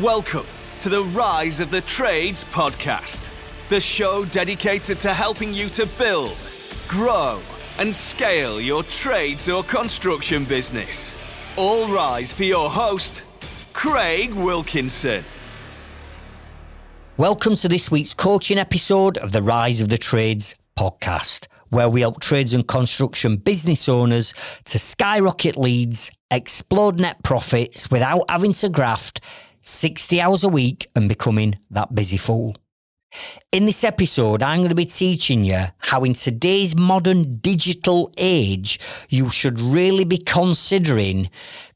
Welcome to the Rise of the Trades podcast, the show dedicated to helping you to build, grow, and scale your trades or construction business. All rise for your host, Craig Wilkinson. Welcome to this week's coaching episode of the Rise of the Trades podcast, where we help trades and construction business owners to skyrocket leads, explode net profits without having to graft 60 hours a week and becoming that busy fool. In this episode, I'm going to be teaching you how in today's modern digital age, you should really be considering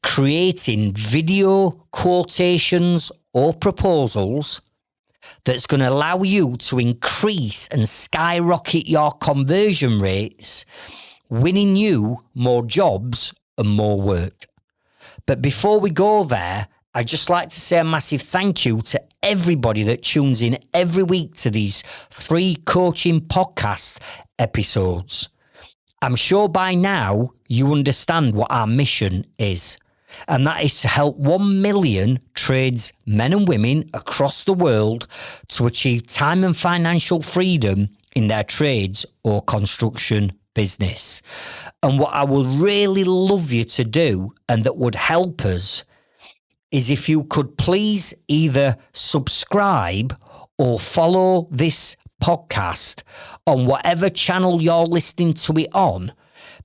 creating video quotations or proposals that's going to allow you to increase and skyrocket your conversion rates, winning you more jobs and more work. But before we go there, I'd just like to say a massive thank you to everybody that tunes in every week to these free coaching podcast episodes. I'm sure by now you understand what our mission is, and that is to help 1 million trades, men and women across the world to achieve time and financial freedom in their trades or construction business. And what I would really love you to do, and that would help us, is if you could please either subscribe or follow this podcast on whatever channel you're listening to it on,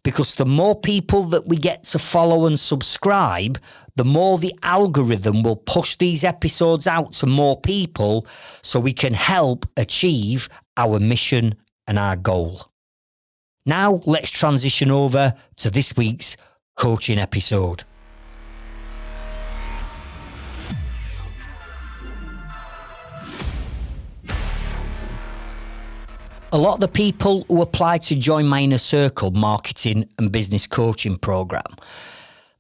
because the more people that we get to follow and subscribe, the more the algorithm will push these episodes out to more people so we can help achieve our mission and our goal. Now let's transition over to this week's coaching episode. A lot of the people who apply to join my Inner Circle marketing and business coaching program,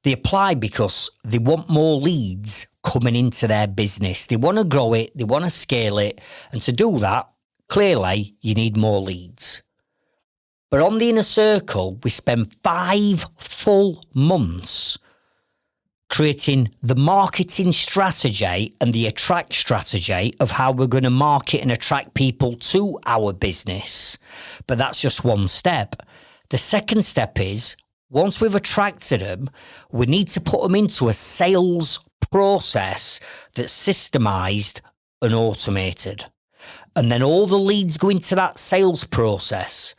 they apply because they want more leads coming into their business. They want to grow it, they want to scale it, and to do that, clearly, you need more leads. But on the Inner Circle, we spend 5 full months creating the marketing strategy and the attract strategy of how we're going to market and attract people to our business. But that's just one step. The second step is, once we've attracted them, we need to put them into a sales process that's systemized and automated. And then all the leads go into that sales process.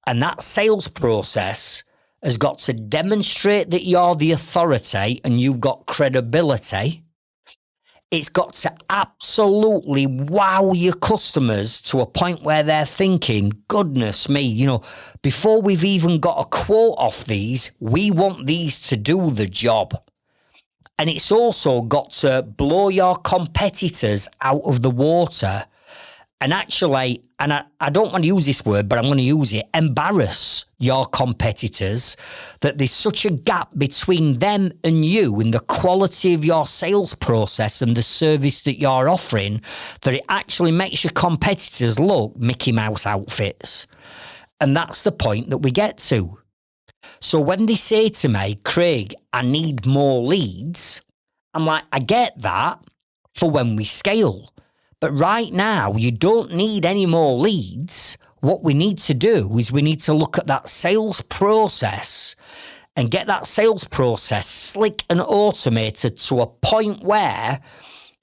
And that sales process has got to demonstrate that you're the authority and you've got credibility. It's got to absolutely wow your customers to a point where they're thinking, goodness me, before we've even got a quote off these, we want these to do the job. And it's also got to blow your competitors out of the water. And actually, and I don't want to use this word, but I'm going to use it, embarrass your competitors, that there's such a gap between them and you in the quality of your sales process and the service that you're offering, that it actually makes your competitors look Mickey Mouse outfits. And that's the point that we get to. So when they say to me, Craig, I need more leads, I'm like, I get that for when we scale. But right now, you don't need any more leads. What we need to do is we need to look at that sales process and get that sales process slick and automated to a point where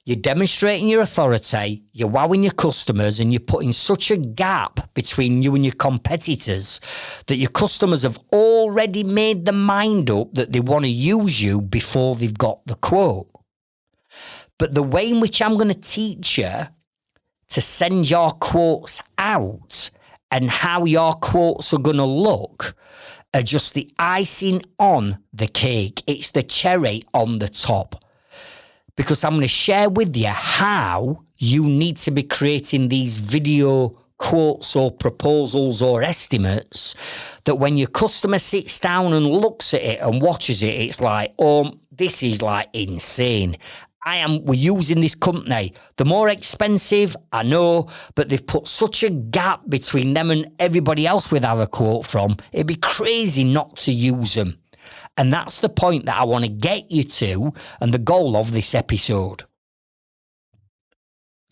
you're demonstrating your authority, you're wowing your customers, and you're putting such a gap between you and your competitors that your customers have already made their mind up that they want to use you before they've got the quote. But the way in which I'm going to teach you to send your quotes out and how your quotes are going to look are just the icing on the cake. It's the cherry on the top. Because I'm going to share with you how you need to be creating these video quotes or proposals or estimates that when your customer sits down and looks at it and watches it, it's like, oh, this is like insane. We're using this company. They're more expensive, I know, but they've put such a gap between them and everybody else we'd have a quote from. It'd be crazy not to use them. And that's the point that I want to get you to and the goal of this episode.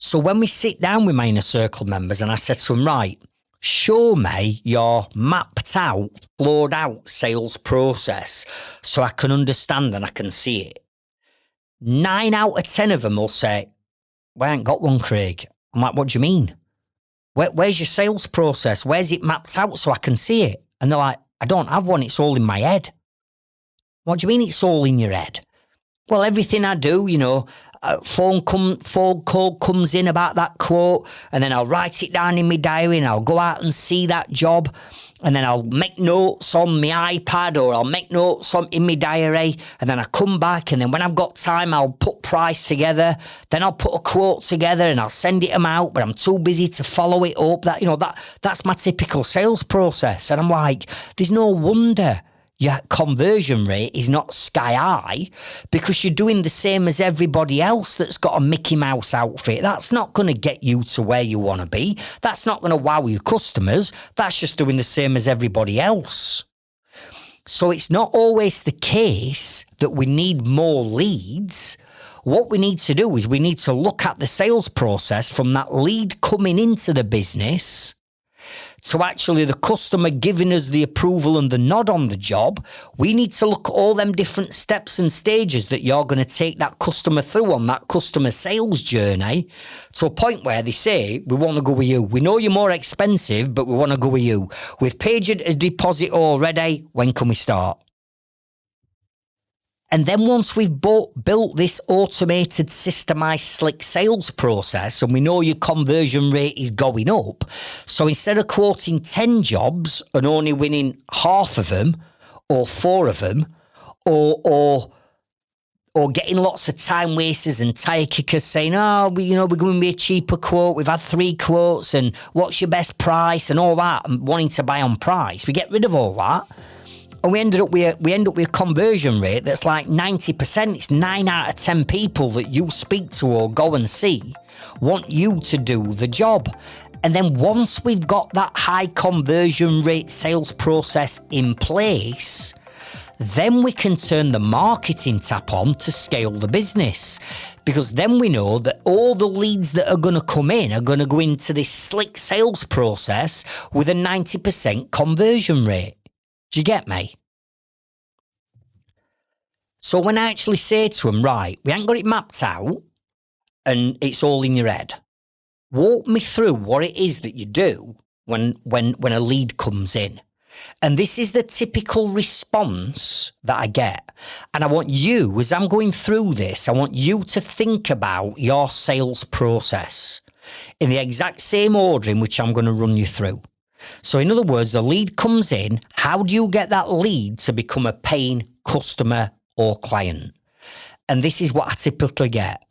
So when we sit down with my inner circle members and I said to them, right, show me your mapped out, floored out sales process so I can understand and I can see it. 9 out of 10 of them will say, well, I ain't got one, Craig. I'm like, what do you mean? Where's your sales process? Where's it mapped out so I can see it? And they're like, I don't have one. It's all in my head. What do you mean it's all in your head? Well, everything I do, phone call comes in about that quote, and then I'll write it down in my diary and I'll go out and see that job, and then I'll make notes on my iPad or I'll make notes in my diary, and then I come back, and then when I've got time I'll put price together, then I'll put a quote together and I'll send them out, but I'm too busy to follow it up. That's my typical sales process. And I'm like, there's no wonder your conversion rate is not sky high, because you're doing the same as everybody else that's got a Mickey Mouse outfit. That's not going to get you to where you want to be. That's not going to wow your customers. That's just doing the same as everybody else. So it's not always the case that we need more leads. What we need to do is we need to look at the sales process from that lead coming into the business to actually the customer giving us the approval and the nod on the job. We need to look at all them different steps and stages that you're going to take that customer through on that customer sales journey to a point where they say, we want to go with you. We know you're more expensive, but we want to go with you. We've paid you a deposit already. When can we start? And then once we've built this automated, systemized, slick sales process, and we know your conversion rate is going up, so instead of quoting 10 jobs and only winning half of them or 4 of them, or getting lots of time wasters and tire kickers saying, we're going to be a cheaper quote, we've had 3 quotes, and what's your best price and all that, and wanting to buy on price, we get rid of all that. And we end up with a conversion rate that's like 90%. It's 9 out of 10 people that you speak to or go and see want you to do the job. And then once we've got that high conversion rate sales process in place, then we can turn the marketing tap on to scale the business. Because then we know that all the leads that are going to come in are going to go into this slick sales process with a 90% conversion rate. Do you get me? So when I actually say to them, right, we ain't got it mapped out and it's all in your head, walk me through what it is that you do when a lead comes in. And this is the typical response that I get. And I want you, as I'm going through this, I want you to think about your sales process in the exact same order in which I'm going to run you through. So in other words, the lead comes in. How do you get that lead to become a paying customer or client? And this is what I typically get.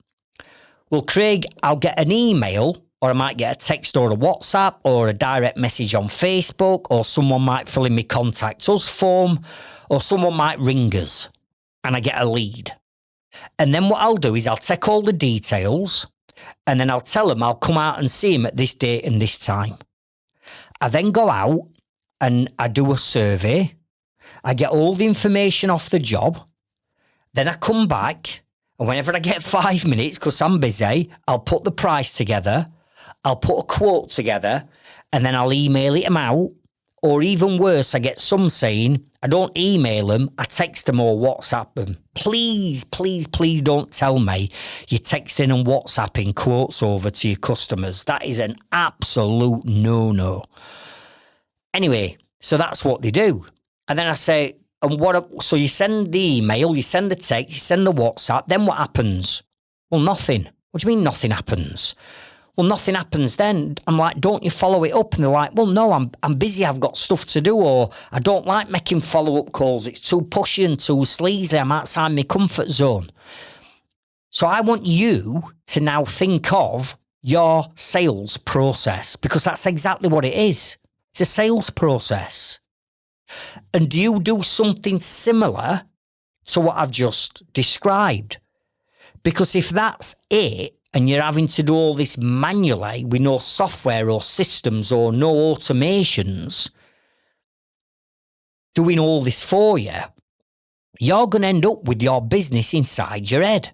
Well, Craig, I'll get an email, or I might get a text or a WhatsApp or a direct message on Facebook, or someone might fill in my contact us form, or someone might ring us and I get a lead. And then what I'll do is I'll take all the details and then I'll tell them I'll come out and see him at this date and this time. I then go out and I do a survey. I get all the information off the job. Then I come back, and whenever I get 5 minutes, because I'm busy, I'll put the price together. I'll put a quote together, and then I'll email it them out. Or even worse, I get some saying, I don't email them, I text them or WhatsApp them. Please, please, please don't tell me you're texting and WhatsApping quotes over to your customers. That is an absolute no-no. Anyway, so that's what they do. And then I say, so you send the email, you send the text, you send the WhatsApp, then what happens? Well, nothing. What do you mean nothing happens? Well, nothing happens then. I'm like, don't you follow it up? And they're like, well, no, I'm busy. I've got stuff to do, or I don't like making follow-up calls. It's too pushy and too sleazy. I'm outside my comfort zone. So I want you to now think of your sales process, because that's exactly what it is. It's a sales process. And do you do something similar to what I've just described? Because if that's it, and you're having to do all this manually with no software or systems or no automations doing all this for you, you're going to end up with your business inside your head.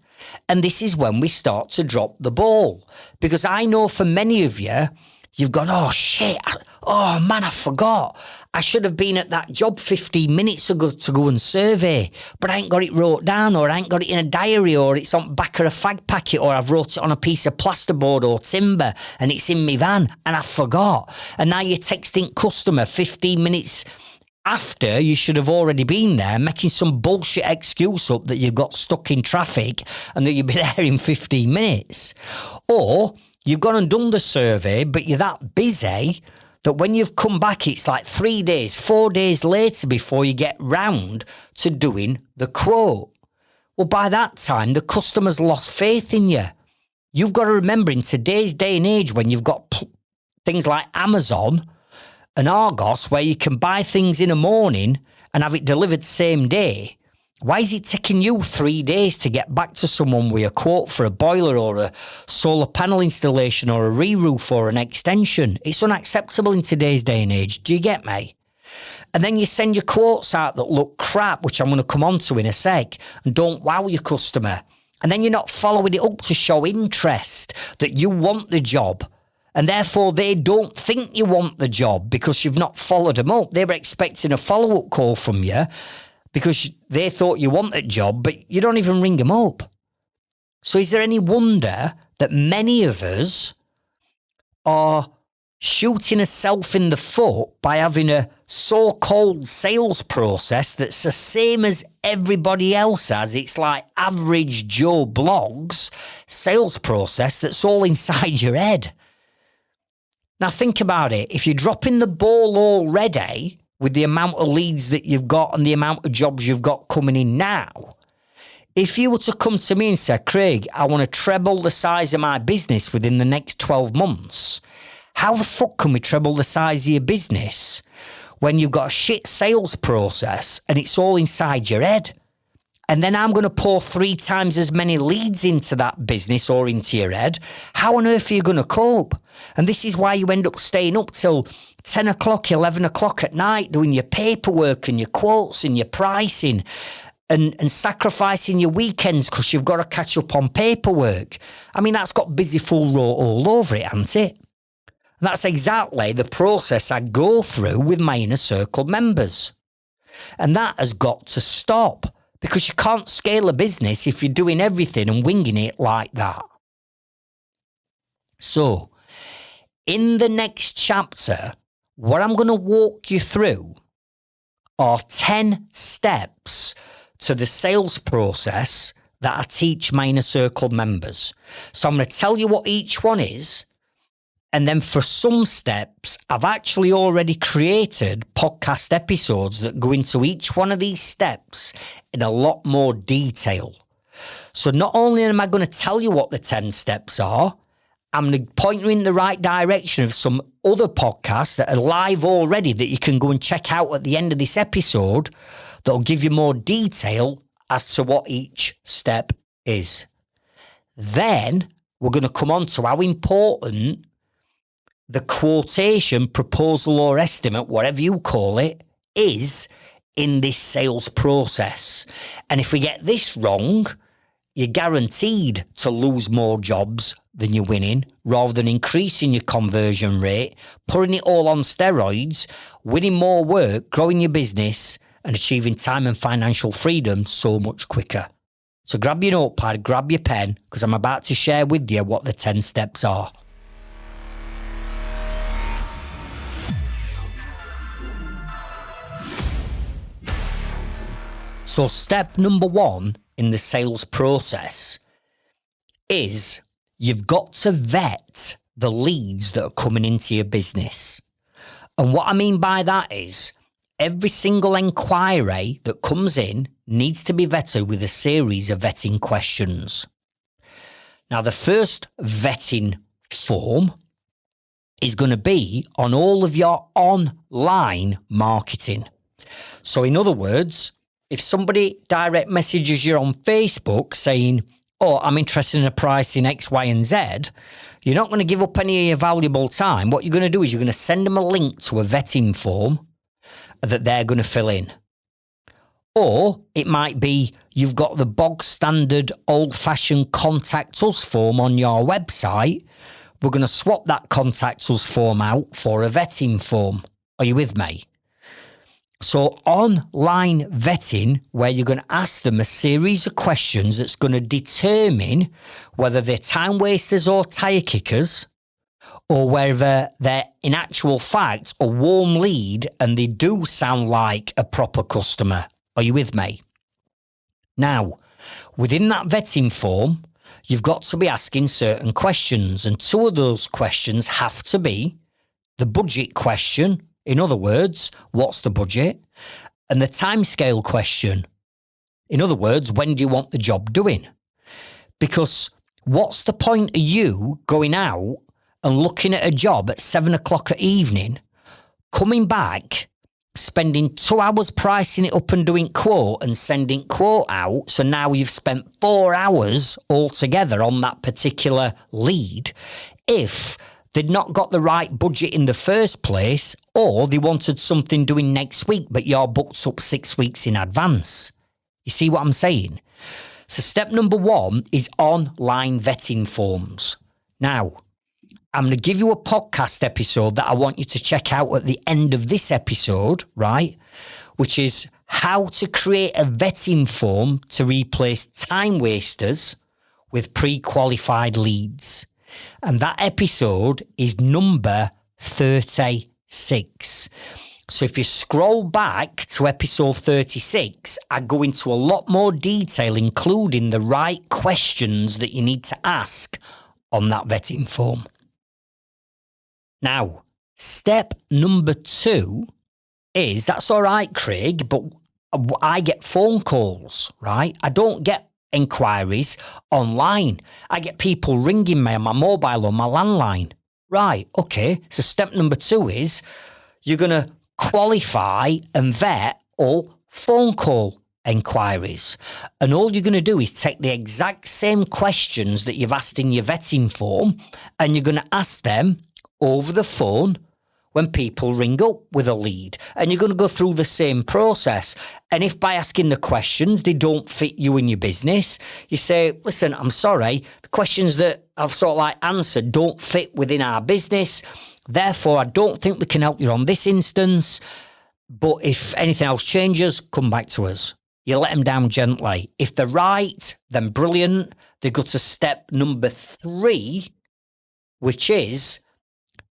And this is when we start to drop the ball. Because I know for many of you, you've gone, oh shit, oh man, I forgot. I should have been at that job 15 minutes ago to go and survey, but I ain't got it wrote down, or I ain't got it in a diary, or it's on the back of a fag packet, or I've wrote it on a piece of plasterboard or timber and it's in my van and I forgot. And now you're texting customer 15 minutes after you should have already been there, making some bullshit excuse up that you got stuck in traffic and that you'll be there in 15 minutes. Or you've gone and done the survey, but you're that busy that when you've come back, it's like 3 days, 4 days later before you get round to doing the quote. Well, by that time, the customer's lost faith in you. You've got to remember, in today's day and age, when you've got things like Amazon and Argos, where you can buy things in a morning and have it delivered same day, why is it taking you 3 days to get back to someone with a quote for a boiler or a solar panel installation or a re-roof or an extension? It's unacceptable in today's day and age. Do you get me? And then you send your quotes out that look crap, which I'm going to come on to in a sec, and don't wow your customer. And then you're not following it up to show interest that you want the job. And therefore, they don't think you want the job because you've not followed them up. They were expecting a follow-up call from you because they thought you want a job, but you don't even ring them up. So is there any wonder that many of us are shooting ourselves in the foot by having a so-called sales process that's the same as everybody else has? It's like average Joe Blogs sales process that's all inside your head. Now think about it. If you're dropping the ball already with the amount of leads that you've got and the amount of jobs you've got coming in now, if you were to come to me and say, Craig, I want to treble the size of my business within the next 12 months, how the fuck can we treble the size of your business when you've got a shit sales process and it's all inside your head? And then I'm going to pour 3 times as many leads into that business or into your head. How on earth are you going to cope? And this is why you end up staying up till 10 o'clock, 11 o'clock at night doing your paperwork and your quotes and your pricing and sacrificing your weekends because you've got to catch up on paperwork. I mean, that's got busy full row all over it, hasn't it? And that's exactly the process I go through with my inner circle members. And that has got to stop. Because you can't scale a business if you're doing everything and winging it like that. So, in the next chapter, what I'm going to walk you through are 10 steps to the sales process that I teach my inner circle members. So I'm going to tell you what each one is. And then for some steps, I've actually already created podcast episodes that go into each one of these steps in a lot more detail. So not only am I going to tell you what the 10 steps are, I'm going to point you in the right direction of some other podcasts that are live already that you can go and check out at the end of this episode that'll give you more detail as to what each step is. Then we're going to come on to how important the quotation, proposal or estimate, whatever you call it, is in this sales process. And if we get this wrong, you're guaranteed to lose more jobs than you're winning, rather than increasing your conversion rate, putting it all on steroids, winning more work, growing your business, and achieving time and financial freedom so much quicker. So grab your notepad, grab your pen, because I'm about to share with you what the 10 steps are. So step number 1 in the sales process is you've got to vet the leads that are coming into your business. And what I mean by that is every single inquiry that comes in needs to be vetted with a series of vetting questions. Now, the first vetting form is going to be on all of your online marketing. So in other words, if somebody direct messages you on Facebook saying, oh, I'm interested in a price in X, Y, and Z, you're not going to give up any of your valuable time. What you're going to do is you're going to send them a link to a vetting form that they're going to fill in. Or it might be you've got the bog standard old-fashioned contact us form on your website. We're going to swap that contact us form out for a vetting form. Are you with me? So online vetting, where you're going to ask them a series of questions that's going to determine whether they're time wasters or tyre kickers, or whether they're in actual fact a warm lead and they do sound like a proper customer. Are you with me? Now, within that vetting form, you've got to be asking certain questions, and two of those questions have to be the budget question. In other words, what's the budget? And the timescale question. In other words, when do you want the job doing? Because what's the point of you going out and looking at a job at 7 o'clock at evening, coming back, spending 2 hours pricing it up and doing quote and sending quote out. So now you've spent 4 hours altogether on that particular lead. If they'd not got the right budget in the first place, or they wanted something doing next week, but you're booked up 6 weeks in advance. You see what I'm saying? So step number 1 is online vetting forms. Now, I'm going to give you a podcast episode that I want you to check out at the end of this episode, right? Which is how to create a vetting form to replace time wasters with pre-qualified leads. And that episode is number 36. So if you scroll back to episode 36, I go into a lot more detail, including the right questions that you need to ask on that vetting form. Now, step number 2 is, that's all right, Craig, but I get phone calls, right? I don't get inquiries online. I get people ringing me on my mobile or my landline. Right, okay. So step number 2 is you're going to qualify and vet all phone call inquiries. And all you're going to do is take the exact same questions that you've asked in your vetting form, and you're going to ask them over the phone when people ring up with a lead, and you're going to go through the same process. And if by asking the questions they don't fit you and your business, you say, listen, I'm sorry, the questions that I've sort of like answered don't fit within our business, therefore I don't think we can help you on this instance, but if anything else changes, come back to us. You let them down gently. If they're right, then brilliant. They go to step number 3, which is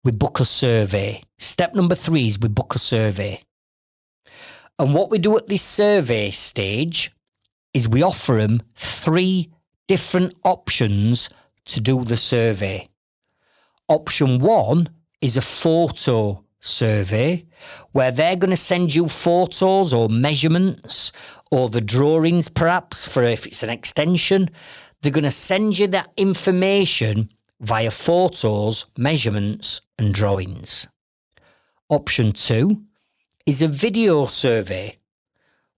we book a survey. Step number 3 is we book a survey. And what we do at this survey stage is we offer them 3 different options to do the survey. Option 1 is a photo survey, where they're going to send you photos or measurements or the drawings, perhaps, for if it's an extension. They're going to send you that information via photos, measurements and drawings. Option 2 is a video survey,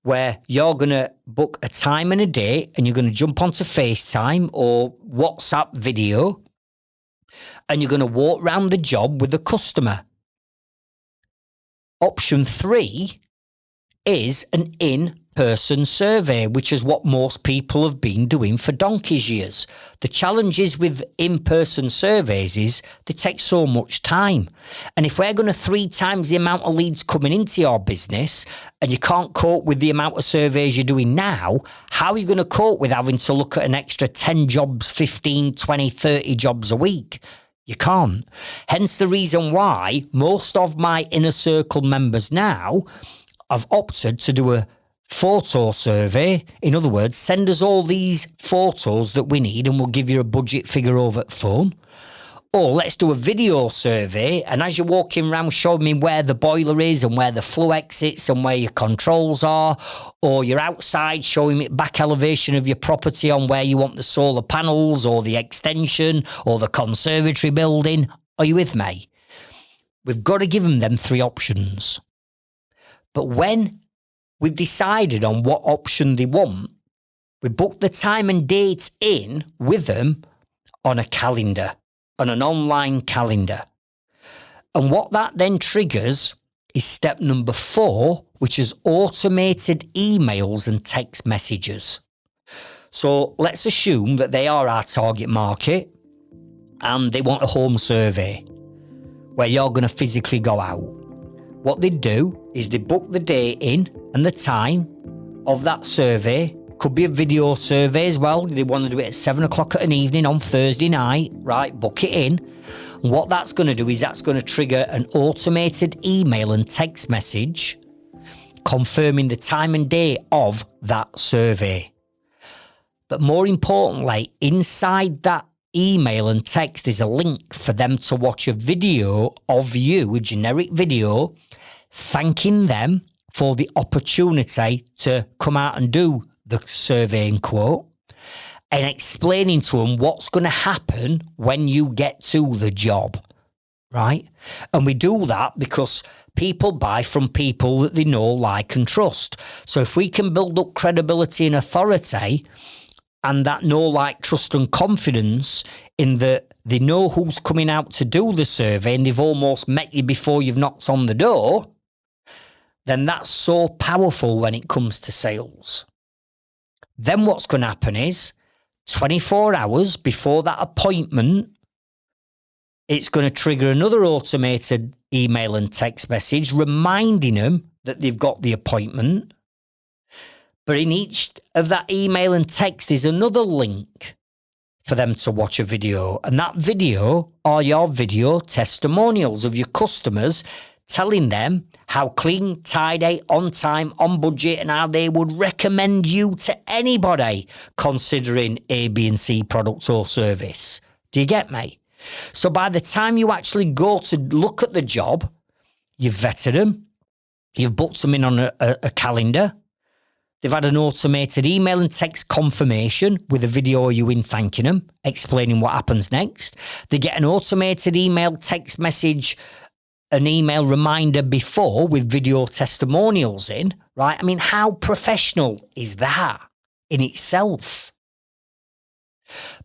where you're going to book a time and a date and you're going to jump onto FaceTime or WhatsApp video and you're going to walk around the job with the customer. Option 3 is an in-person survey, which is what most people have been doing for donkey's years. The challenges with in-person surveys is they take so much time. And if we're going to 3 times the amount of leads coming into your business and you can't cope with the amount of surveys you're doing now, how are you going to cope with having to look at an extra 10 jobs, 15, 20, 30 jobs a week? You can't. Hence the reason why most of my inner circle members now have opted to do a photo survey. In other words, send us all these photos that we need and we'll give you a budget figure over the phone. Or let's do a video survey, and as you're walking around showing me where the boiler is and where the flue exits and where your controls are, or you're outside showing me back elevation of your property on where you want the solar panels or the extension or the conservatory building. Are you with me? We've got to give them 3 options. But when we've decided on what option they want, we book the time and date in with them on a calendar, on an online calendar. And what that then triggers is step number 4, which is automated emails and text messages. So let's assume that they are our target market and they want a home survey where you're going to physically go out. What they do is they book the date in and the time of that survey. Could be a video survey as well. They want to do it at 7 o'clock at an evening on Thursday night, right? Book it in. And what that's going to do is that's going to trigger an automated email and text message confirming the time and date of that survey. But more importantly, inside that email and text is a link for them to watch a video of you, a generic video, thanking them for the opportunity to come out and do the surveying quote and explaining to them what's going to happen when you get to the job, right? And we do that because people buy from people that they know, like and trust. So if we can build up credibility and authority and that know, like, trust and confidence in that they know who's coming out to do the survey and they've almost met you before you've knocked on the door, then that's so powerful when it comes to sales. Then what's going to happen is 24 hours before that appointment, it's going to trigger another automated email and text message reminding them that they've got the appointment. But in each of that email and text is another link for them to watch a video. And that video are your video testimonials of your customers telling them how clean, tidy, on time, on budget, and how they would recommend you to anybody considering A, B, and C product or service. Do you get me? So by the time you actually go to look at the job, you've vetted them, you've booked them in on a calendar, they've had an automated email and text confirmation with a video of you in thanking them, explaining what happens next. They get an automated email, text message, an email reminder before with video testimonials in, right? I mean, how professional is that in itself?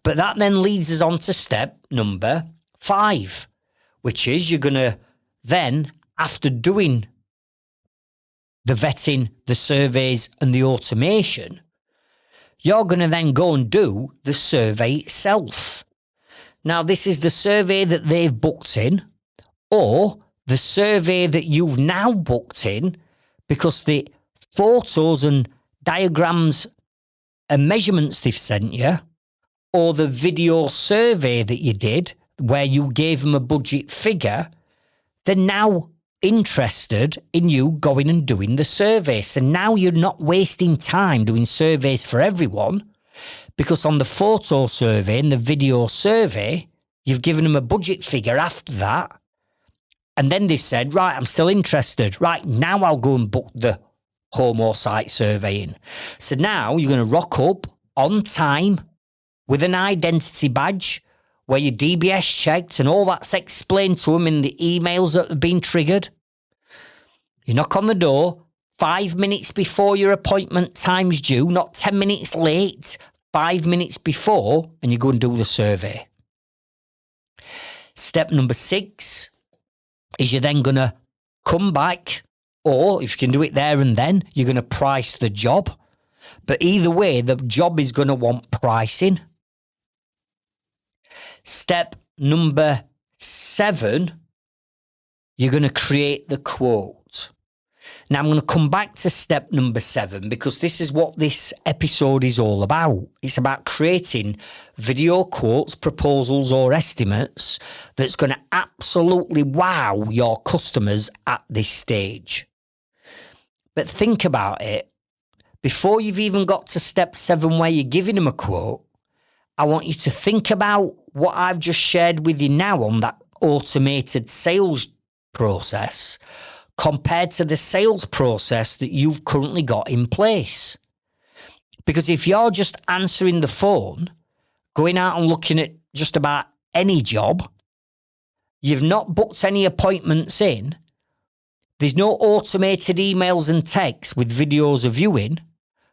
But that then leads us on to step number 5, which is you're going to then, after doing the vetting, the surveys and the automation, you're going to then go and do the survey itself. Now, this is the survey that they've booked in or the survey that you've now booked in because the photos and diagrams and measurements they've sent you, or the video survey that you did where you gave them a budget figure, they're now interested in you going and doing the survey. So now you're not wasting time doing surveys for everyone because on the photo survey and the video survey, you've given them a budget figure after that. And then they said, right, I'm still interested. Right, now I'll go and book the home or site surveying. So now you're going to rock up on time with an identity badge where your DBS checked and all that's explained to them in the emails that have been triggered. You knock on the door 5 minutes before your appointment time's due, not 10 minutes late, 5 minutes before, and you go and do the survey. Step number 6 is you're then going to come back, or if you can do it there and then, you're going to price the job. But either way, the job is going to want pricing. Step number 7, you're going to create the quote. Now, I'm going to come back to step number 7 because this is what this episode is all about. It's about creating video quotes, proposals, or estimates that's going to absolutely wow your customers at this stage. But think about it. Before you've even got to step 7 where you're giving them a quote, I want you to think about what I've just shared with you now on that automated sales process compared to the sales process that you've currently got in place. Because if you're just answering the phone, going out and looking at just about any job, you've not booked any appointments in, there's no automated emails and texts with videos of you in,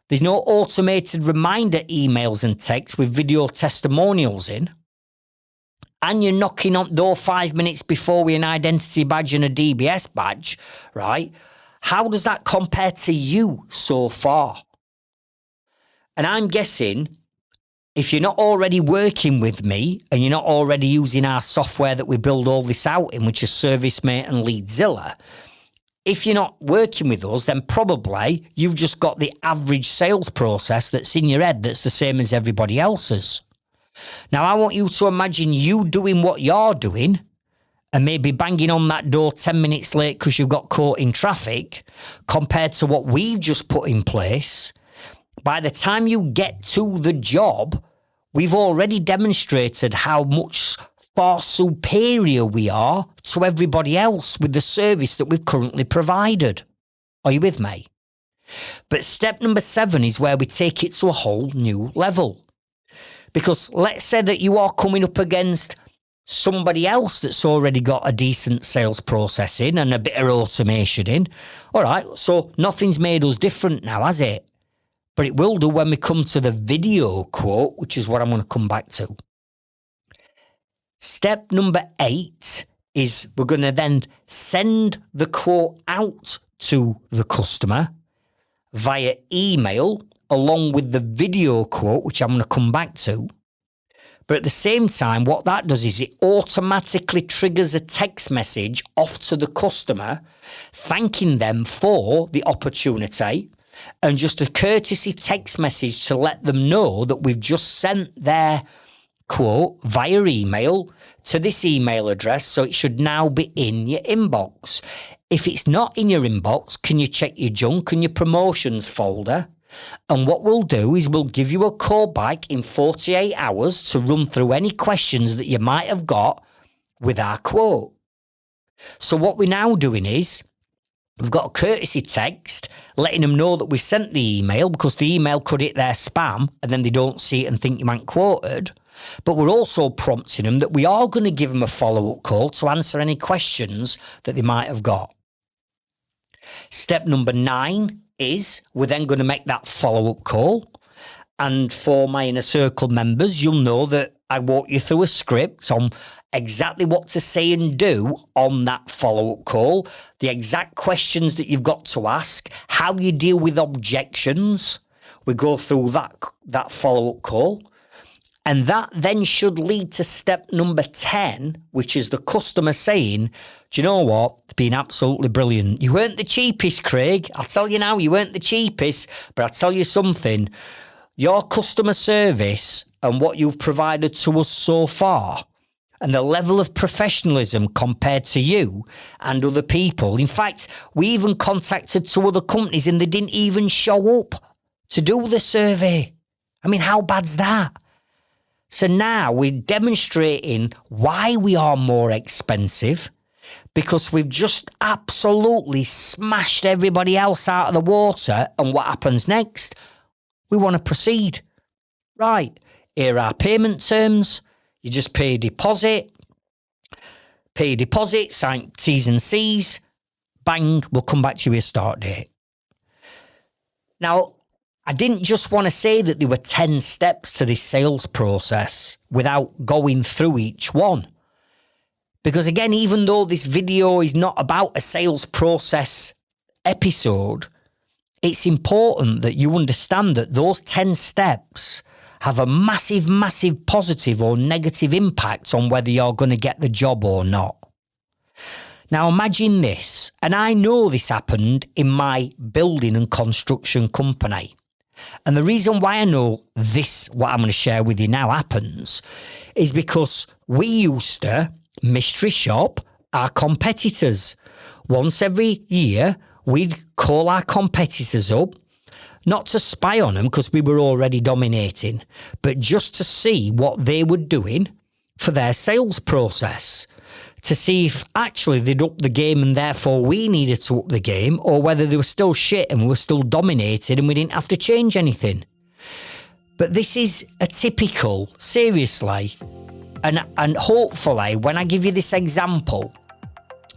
there's no automated reminder emails and texts with video testimonials in, and you're knocking on door 5 minutes before with an identity badge and a DBS badge, right? How does that compare to you so far? And I'm guessing if you're not already working with me and you're not already using our software that we build all this out in, which is ServiceMate and Leadzilla, if you're not working with us, then probably you've just got the average sales process that's in your head that's the same as everybody else's. Now, I want you to imagine you doing what you're doing and maybe banging on that door 10 minutes late because you've got caught in traffic compared to what we've just put in place. By the time you get to the job, we've already demonstrated how much far superior we are to everybody else with the service that we've currently provided. Are you with me? But step number 7 is where we take it to a whole new level. Because let's say that you are coming up against somebody else that's already got a decent sales process in and a bit of automation in. All right, so nothing's made us different now, has it? But it will do when we come to the video quote, which is what I'm going to come back to. Step number 8 is we're going to then send the quote out to the customer via email along with the video quote, which I'm going to come back to. But at the same time, what that does is it automatically triggers a text message off to the customer, thanking them for the opportunity, and just a courtesy text message to let them know that we've just sent their quote via email to this email address, so it should now be in your inbox. If it's not in your inbox, can you check your junk and your promotions folder? And what we'll do is we'll give you a call back in 48 hours to run through any questions that you might have got with our quote. So what we're now doing is we've got a courtesy text letting them know that we sent the email because the email could hit their spam and then they don't see it and think you might quoted. But we're also prompting them that we are going to give them a follow-up call to answer any questions that they might have got. Step number 9 is we're then going to make that follow-up call. And for my Inner Circle members, you'll know that I walk you through a script on exactly what to say and do on that follow-up call, the exact questions that you've got to ask, how you deal with objections. We go through that follow-up call. And that then should lead to step number 10, which is the customer saying, do you know what? It's been absolutely brilliant. You weren't the cheapest, Craig. I'll tell you now, you weren't the cheapest. But I'll tell you something. Your customer service and what you've provided to us so far and the level of professionalism compared to you and other people. In fact, we even contacted 2 other companies and they didn't even show up to do the survey. I mean, how bad's that? So now we're demonstrating why we are more expensive because we've just absolutely smashed everybody else out of the water. And what happens next? We want to proceed. Right, here are our payment terms. You just pay a deposit, sign T's and C's, bang, we'll come back to your start date. Now, I didn't just want to say that there were 10 steps to this sales process without going through each one. Because again, even though this video is not about a sales process episode, it's important that you understand that those 10 steps have a massive, massive positive or negative impact on whether you're going to get the job or not. Now imagine this, and I know this happened in my building and construction company. And the reason why I know this, what I'm going to share with you now, happens is because we used to mystery shop our competitors. Once every year, we'd call our competitors up, not to spy on them because we were already dominating, but just to see what they were doing for their sales process, to see if actually they'd up the game and therefore we needed to up the game, or whether they were still shit and we were still dominated and we didn't have to change anything. But this is a typical, seriously, and hopefully when I give you this example,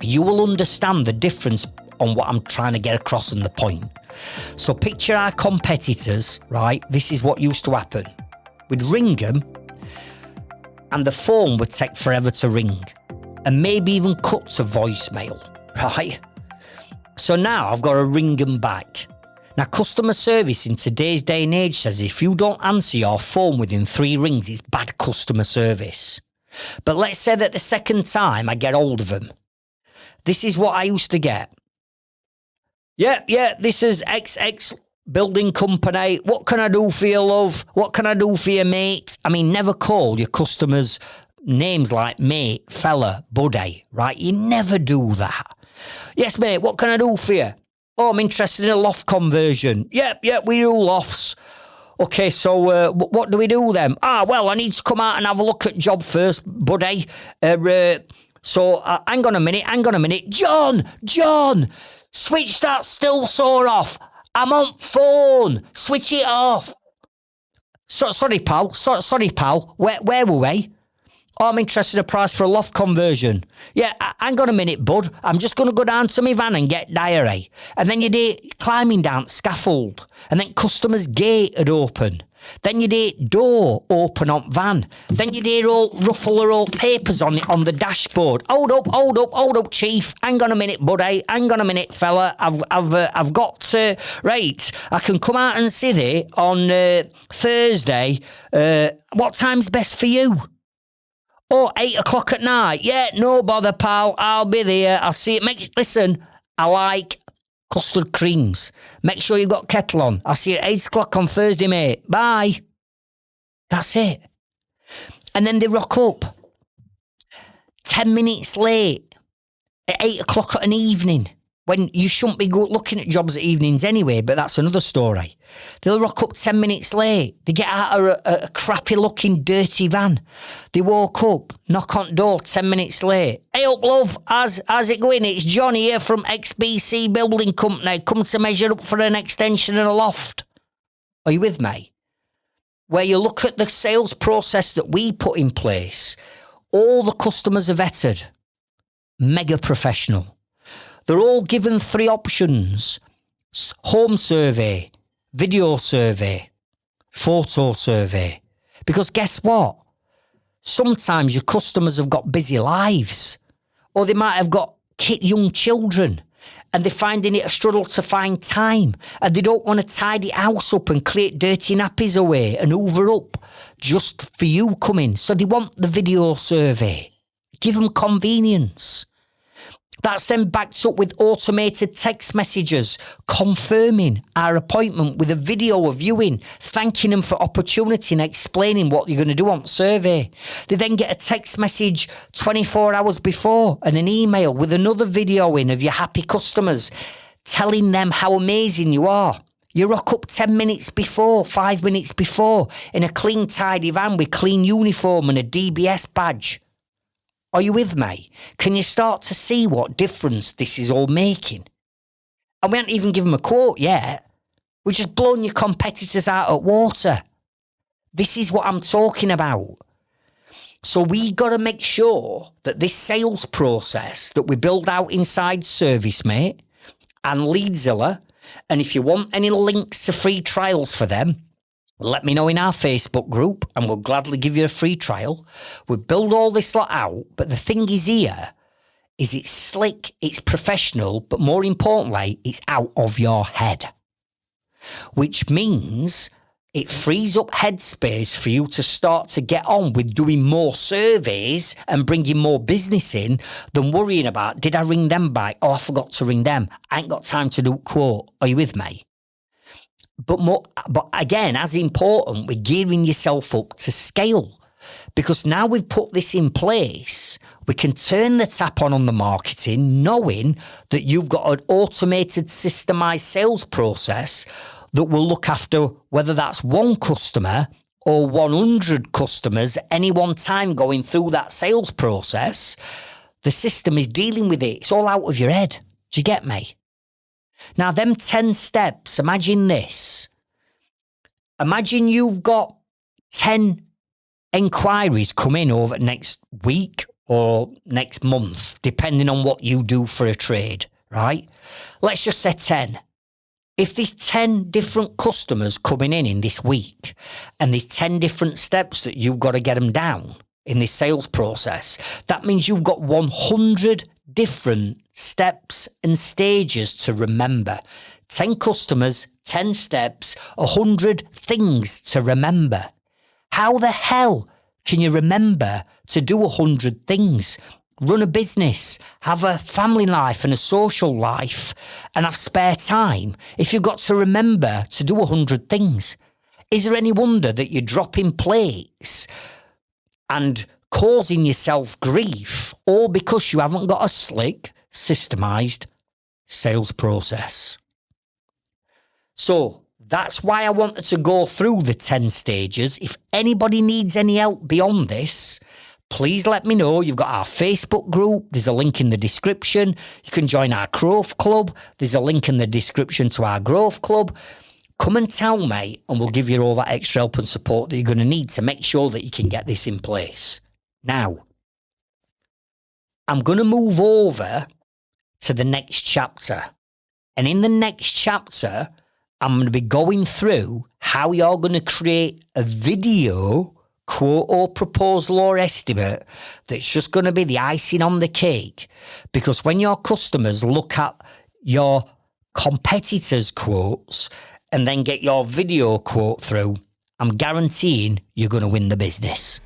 you will understand the difference on what I'm trying to get across in the point. So picture our competitors, right? This is what used to happen. We'd ring them, and the phone would take forever to ring and maybe even cut to voicemail, right? So now I've got to ring them back. Now, customer service in today's day and age says if you don't answer your phone within 3 rings, it's bad customer service. But let's say that the second time I get hold of them, this is what I used to get. Yeah, this is XX building company. What can I do for you, love? What can I do for you, mate? I mean, never call your customers names like mate, fella, buddy, right? You never do that. Yes, mate, what can I do for you? Oh, I'm interested in a loft conversion. Yep, we do lofts. Okay, so what do we do then? Well, I need to come out and have a look at job first, buddy. So hang on a minute. John, switch that still saw off. I'm on phone. Switch it off. Sorry, pal. Where were we? Oh, I'm interested in a price for a loft conversion. Yeah, hang on a minute, bud. I'm just going to go down to my van and get diary. And then you'd hear climbing down scaffold. And then customer's gate would open. Then you'd hear door open on van. Then you'd hear all ruffle or all papers on the dashboard. Hold up, chief. Hang on a minute, buddy. Hang on a minute, fella. I've got right. I can come out and see there on Thursday. What time's best for you? Oh, 8 o'clock at night. Yeah, no bother, pal. I'll be there. I'll see it. Listen, I like custard creams. Make sure you've got kettle on. I'll see you at 8 o'clock on Thursday, mate. Bye. That's it. And then they rock up 10 minutes late at 8 o'clock at an evening when you shouldn't be looking at jobs at evenings anyway, but that's another story. They'll rock up 10 minutes late. They get out of a crappy-looking, dirty van. They walk up, knock on door 10 minutes late. Hey up, love, how's it going? It's Johnny here from XBC Building Company. Come to measure up for an extension and a loft. Are you with me? Where you look at the sales process that we put in place, all the customers are vetted. Mega professional. They're all given 3 options: home survey, video survey, photo survey. Because guess what? Sometimes your customers have got busy lives, or they might have got young children, and they're finding it a struggle to find time, and they don't want to tidy house up and clear dirty nappies away and hoover up just for you coming. So they want the video survey. Give them convenience. That's then backed up with automated text messages confirming our appointment with a video of viewing, thanking them for opportunity and explaining what you're going to do on survey. They then get a text message 24 hours before and an email with another video in of your happy customers telling them how amazing you are. You rock up 10 minutes before, 5 minutes before in a clean, tidy van with clean uniform and a DBS badge. Are you with me? Can you start to see what difference this is all making? And we haven't even given them a quote yet. We're just blowing your competitors out at water. This is what I'm talking about. So we got to make sure that this sales process that we build out inside ServiceMate and Leadzilla, and if you want any links to free trials for them, let me know in our Facebook group and we'll gladly give you a free trial. We build all this lot out, but the thing is here is it's slick, it's professional, but more importantly, it's out of your head. Which means it frees up headspace for you to start to get on with doing more surveys and bringing more business in than worrying about, did I ring them back? Oh, I forgot to ring them. I ain't got time to do a quote. Are you with me? But again, as important, we're gearing yourself up to scale, because now we've put this in place, we can turn the tap on the marketing, knowing that you've got an automated, systemized sales process that will look after whether that's one customer or 100 customers at any one time going through that sales process. The system is dealing with it. It's all out of your head. Do you get me? Now, them 10 steps, imagine this. Imagine you've got 10 inquiries come in over next week or next month, depending on what you do for a trade, right? Let's just say 10. If there's 10 different customers coming in this week and there's 10 different steps that you've got to get them down in this sales process. That means you've got 100 different steps and stages to remember. 10 customers, 10 steps, 100 things to remember. How the hell can you remember to do 100 things? Run a business, have a family life and a social life, and have spare time if you've got to remember to do 100 things. Is there any wonder that you're dropping plates and causing yourself grief, all because you haven't got a slick, systemised sales process? So that's why I wanted to go through the 10 stages. If anybody needs any help beyond this, please let me know. You've got our Facebook group. There's a link in the description. You can join our Growth Club. There's a link in the description to our Growth Club. Come and tell me, and we'll give you all that extra help and support that you're going to need to make sure that you can get this in place. Now, I'm going to move over to the next chapter. And in the next chapter, I'm going to be going through how you're going to create a video quote or proposal or estimate that's just going to be the icing on the cake. Because when your customers look at your competitors' quotes and then get your video quote through, I'm guaranteeing you're going to win the business.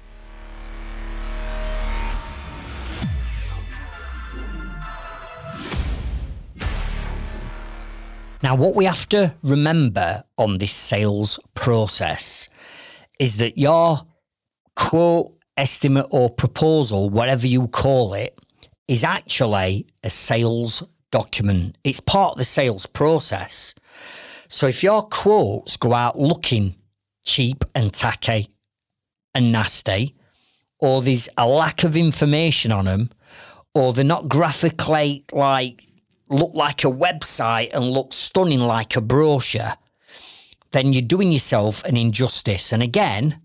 Now, what we have to remember on this sales process is that your quote, estimate or proposal, whatever you call it, is actually a sales document. It's part of the sales process. So if your quotes go out looking cheap and tacky and nasty, or there's a lack of information on them, or they're not graphically look like a website and look stunning like a brochure, then you're doing yourself an injustice. And again,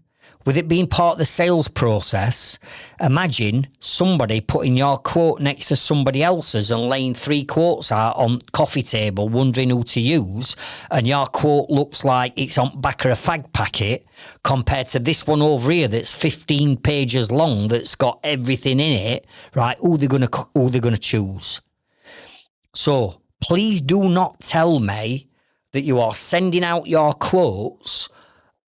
with it being part of the sales process, imagine somebody putting your quote next to somebody else's and laying 3 quotes out on coffee table, wondering who to use, and your quote looks like it's on back of a fag packet compared to this one over here that's 15 pages long, that's got everything in it, right? Who they're gonna choose. So please do not tell me that you are sending out your quotes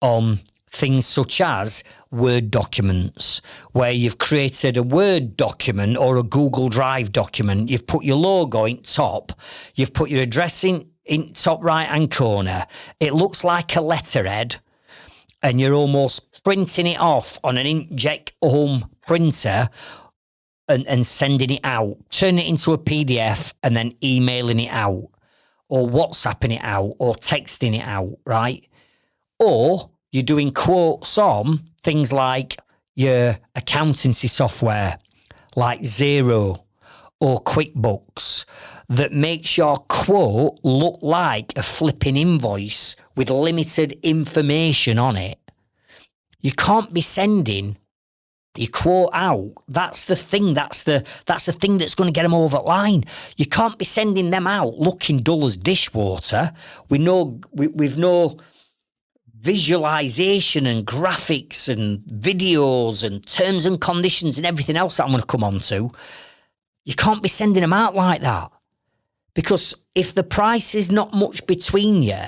on things such as Word documents, where you've created a Word document or a Google Drive document. You've put your logo in top. You've put your address in top right-hand corner. It looks like a letterhead, and you're almost printing it off on an inkjet home printer and sending it out, turning it into a PDF and then emailing it out, or WhatsApping it out, or texting it out, right? Or you're doing quotes on things like your accountancy software, like Xero or QuickBooks, that makes your quote look like a flipping invoice with limited information on it. You can't be sending your quote out. That's the thing. That's the thing that's going to get them over the line. You can't be sending them out looking dull as dishwater with no visualization and graphics and videos and terms and conditions and everything else that I'm going to come on to. You can't be sending them out like that, because if the price is not much between you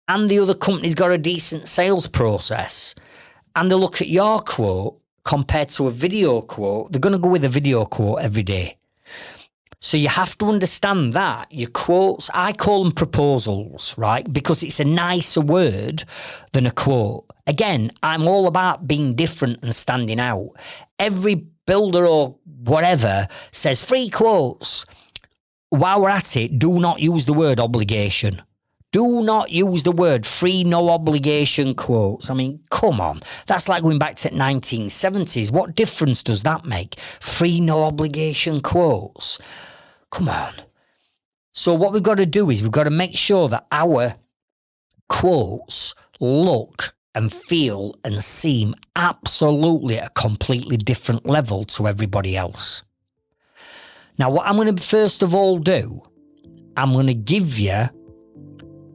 and the other company's got a decent sales process and they look at your quote compared to a video quote, they're going to go with a video quote every day. So you have to understand that your quotes, I call them proposals, right? Because it's a nicer word than a quote. Again, I'm all about being different and standing out. Every builder or whatever says free quotes. While we're at it, do not use the word obligation. Do not use the word free, no obligation quotes. I mean, come on. That's like going back to the 1970s. What difference does that make? Free, no obligation quotes. Come on. So what we've got to do is we've got to make sure that our quotes look and feel and seem absolutely at a completely different level to everybody else. Now, what I'm going to first of all do, I'm going to give you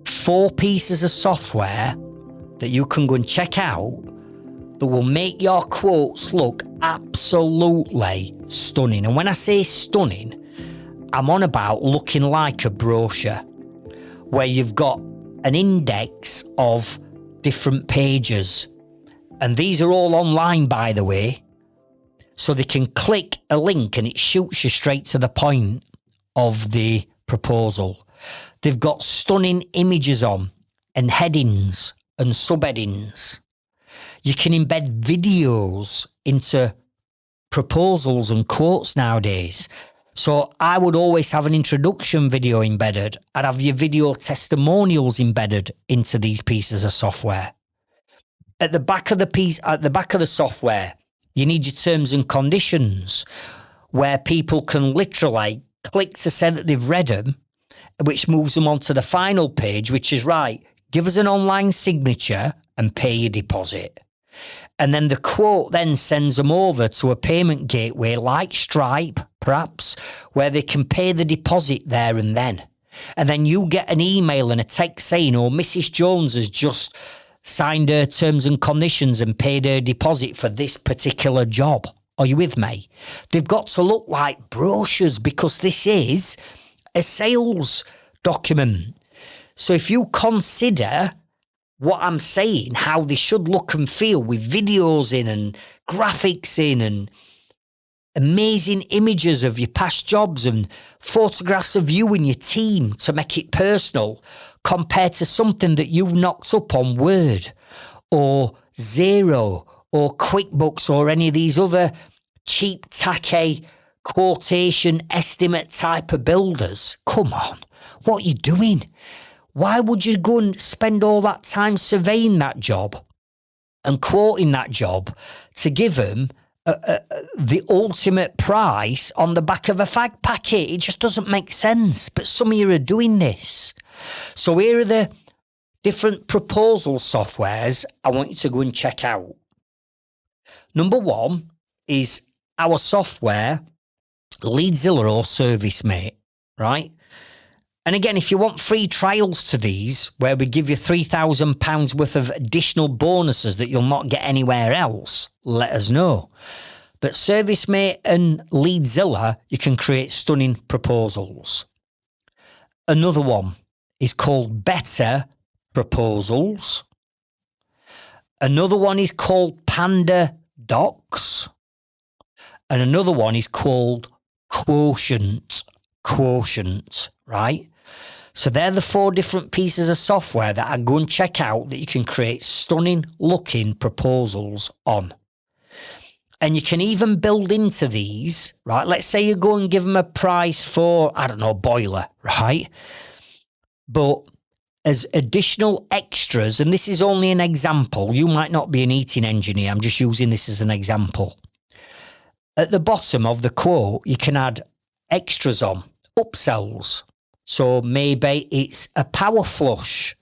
4 pieces of software that you can go and check out that will make your quotes look absolutely stunning. And when I say stunning, I'm on about looking like a brochure where you've got an index of different pages. And these are all online, by the way. So they can click a link and it shoots you straight to the point of the proposal. They've got stunning images on and headings and subheadings. You can embed videos into proposals and quotes nowadays. So I would always have an introduction video embedded. I'd have your video testimonials embedded into these pieces of software. At the back of the software, you need your terms and conditions where people can literally click to say that they've read them, which moves them on to the final page, which is right. Give us an online signature and pay your deposit. And then the quote then sends them over to a payment gateway like Stripe, perhaps, where they can pay the deposit there and then. And then you get an email and a text saying, oh, Mrs. Jones has just signed her terms and conditions and paid her deposit for this particular job. Are you with me? They've got to look like brochures because this is a sales document. So if you consider what I'm saying, how they should look and feel with videos in and graphics in and amazing images of your past jobs and photographs of you and your team to make it personal compared to something that you've knocked up on Word or Xero or QuickBooks or any of these other cheap, tacky quotation estimate type of builders. Come on, what are you doing? Why would you go and spend all that time surveying that job and quoting that job to give them the ultimate price on the back of a fag packet? It just doesn't make sense. But some of you are doing this. So here are the different proposal softwares I want you to go and check out. Number one is our software, Leadzilla or ServiceMate, right? And again, if you want free trials to these, where we give you £3,000 worth of additional bonuses that you'll not get anywhere else, let us know. But ServiceMate and Leadzilla, you can create stunning proposals. Another one is called Better Proposals. Another one is called Panda Docs. And another one is called Quotient, right? So they're the 4 different pieces of software that I go and check out that you can create stunning looking proposals on. And you can even build into these, right? Let's say you go and give them a price for, I don't know, boiler, right? But as additional extras, and this is only an example, you might not be an heating engineer, I'm just using this as an example. At the bottom of the quote, you can add extras on, upsells. So maybe it's a power flush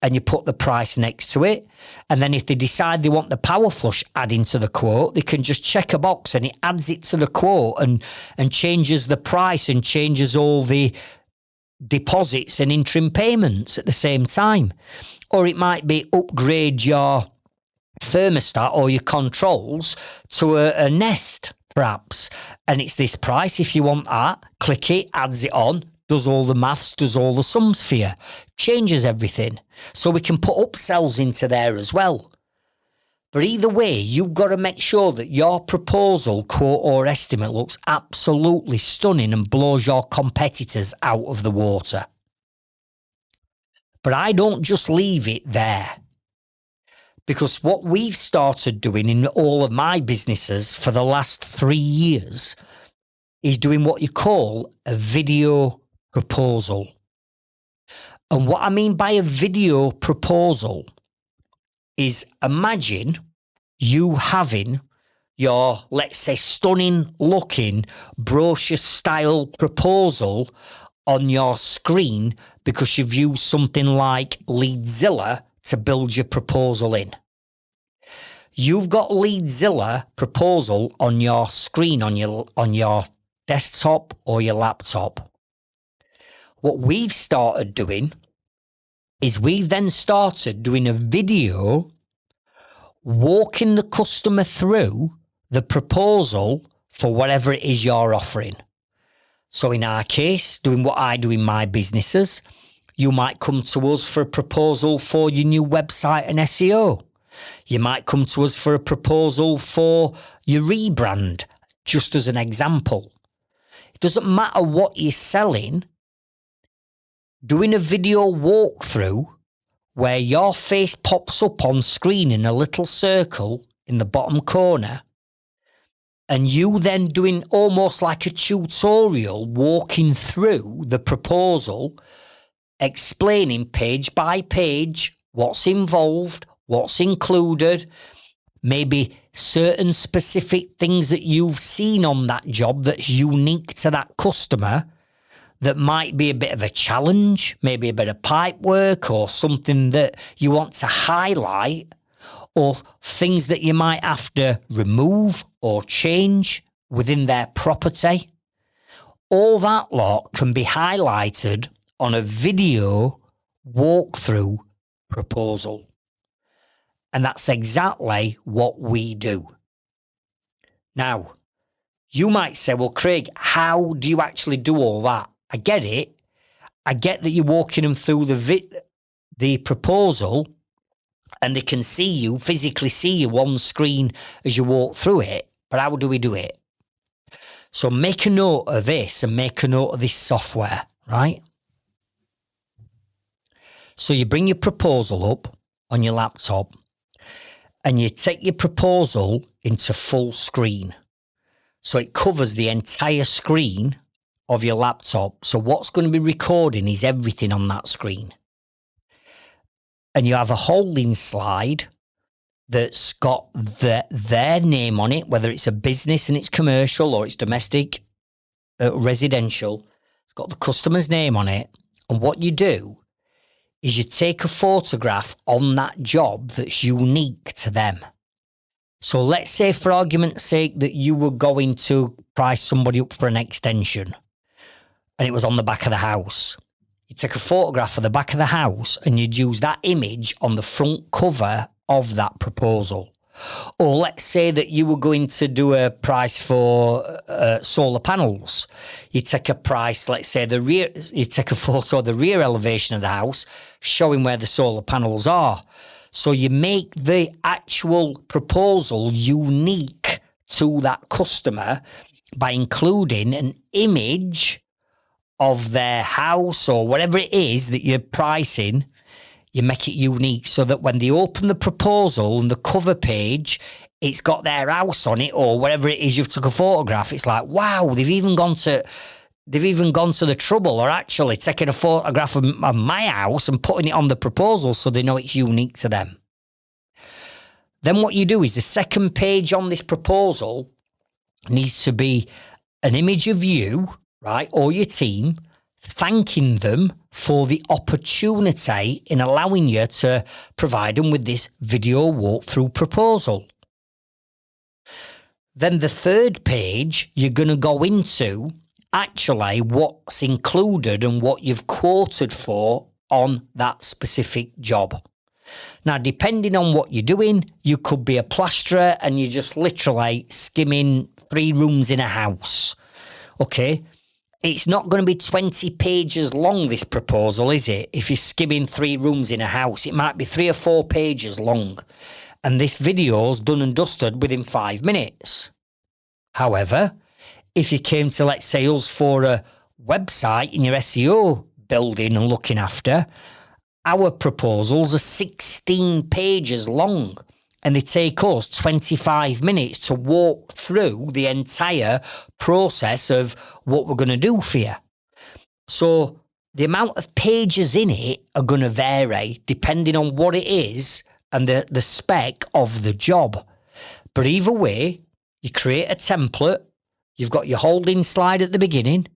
and you put the price next to it. And then if they decide they want the power flush adding to the quote, they can just check a box and it adds it to the quote and changes the price and changes all the deposits and interim payments at the same time. Or it might be upgrade your thermostat or your controls to a Nest, perhaps. And it's this price. If you want that, click it, adds it on, does all the maths, does all the sums for you, changes everything. So we can put upsells into there as well. But either way, you've got to make sure that your proposal, quote or estimate looks absolutely stunning and blows your competitors out of the water. But I don't just leave it there. Because what we've started doing in all of my businesses for the last 3 years is doing what you call a video proposal. And what I mean by a video proposal is imagine you having your, let's say, stunning looking brochure style proposal on your screen because you've used something like Leadzilla to build your proposal in. You've got Leadzilla proposal on your screen, on your desktop or your laptop. What we've started doing is we've then started doing a video walking the customer through the proposal for whatever it is you're offering. So in our case, doing what I do in my businesses, you might come to us for a proposal for your new website and SEO. You might come to us for a proposal for your rebrand, just as an example. It doesn't matter what you're selling. Doing a video walkthrough where your face pops up on screen in a little circle in the bottom corner, and you then doing almost like a tutorial, walking through the proposal, explaining page by page what's involved, what's included, maybe certain specific things that you've seen on that job that's unique to that customer, that might be a bit of a challenge, maybe a bit of pipe work or something that you want to highlight, or things that you might have to remove or change within their property. All that lot can be highlighted on a video walkthrough proposal. And that's exactly what we do. Now, you might say, well, Craig, how do you actually do all that? I get it. I get that you're walking them through the proposal, and they can see you, physically see you on screen as you walk through it. But how do we do it? So make a note of this and make a note of this software, right? So you bring your proposal up on your laptop and you take your proposal into full screen. So it covers the entire screen of your laptop. So what's going to be recording is everything on that screen. And you have a holding slide that's got their name on it, whether it's a business and it's commercial or it's domestic, residential. It's got the customer's name on it. And what you do is you take a photograph on that job that's unique to them. So let's say, for argument's sake, that you were going to price somebody up for an extension and it was on the back of the house. You take a photograph of the back of the house and you'd use that image on the front cover of that proposal. Or let's say that you were going to do a price for solar panels. You take a price, let's say you take a photo of the rear elevation of the house showing where the solar panels are. So you make the actual proposal unique to that customer by including an image of their house or whatever it is that you're pricing. You make it unique so that when they open the proposal and the cover page, it's got their house on it or whatever it is you've took a photograph. It's like, wow, they've even gone to the trouble or actually taking a photograph of my house and putting it on the proposal so they know it's unique to them. Then what you do is the second page on this proposal needs to be an image of you, right, or your team, thanking them for the opportunity in allowing you to provide them with this video walkthrough proposal. Then the third page, you're going to go into actually what's included and what you've quoted for on that specific job. Now, depending on what you're doing, you could be a plasterer and you're just literally skimming 3 rooms in a house. Okay. It's not going to be 20 pages long, this proposal, is it? If you're skimming 3 rooms in a house, it might be 3 or 4 pages long. And this video's done and dusted within 5 minutes. However, if you came to, let's say, us for a website in your SEO building and looking after, our proposals are 16 pages long. And they take us 25 minutes to walk through the entire process of what we're going to do for you. So the amount of pages in it are going to vary depending on what it is and the spec of the job. But either way, you create a template. You've got your holding slide at the beginning.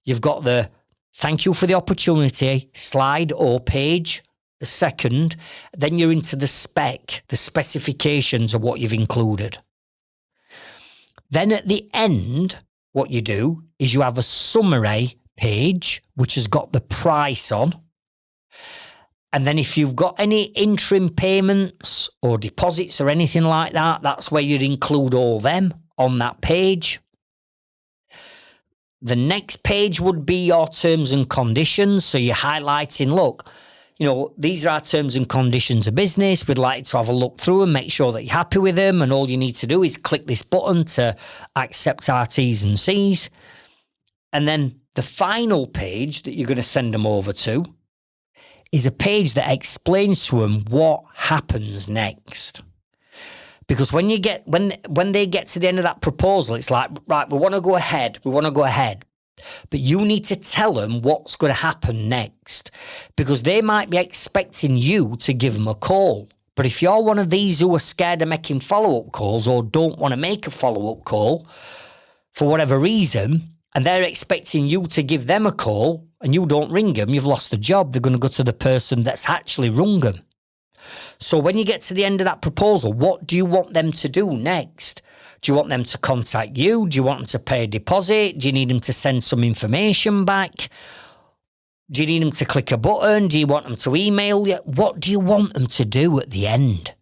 You've got the thank you for the opportunity slide or page. The second, then you're into the specifications of what you've included. Then at the end, what you do is you have a summary page, which has got the price on. And then if you've got any interim payments or deposits or anything like that, that's where you'd include all them on that page. The next page would be your terms and conditions. So you're highlighting, look, these are our terms and conditions of business. We'd like to have a look through and make sure that you're happy with them. And all you need to do is click this button to accept our T's and C's. And then the final page that you're going to send them over to is a page that explains to them what happens next. Because when they get to the end of that proposal, it's like, right, we want to go ahead. But you need to tell them what's going to happen next, because they might be expecting you to give them a call. But if you're one of these who are scared of making follow-up calls or don't want to make a follow-up call for whatever reason, and they're expecting you to give them a call and you don't ring them, you've lost the job. They're going to go to the person that's actually rung them. So when you get to the end of that proposal, what do you want them to do next? Do you want them to contact you? Do you want them to pay a deposit? Do you need them to send some information back? Do you need them to click a button? Do you want them to email you? What do you want them to do at the end?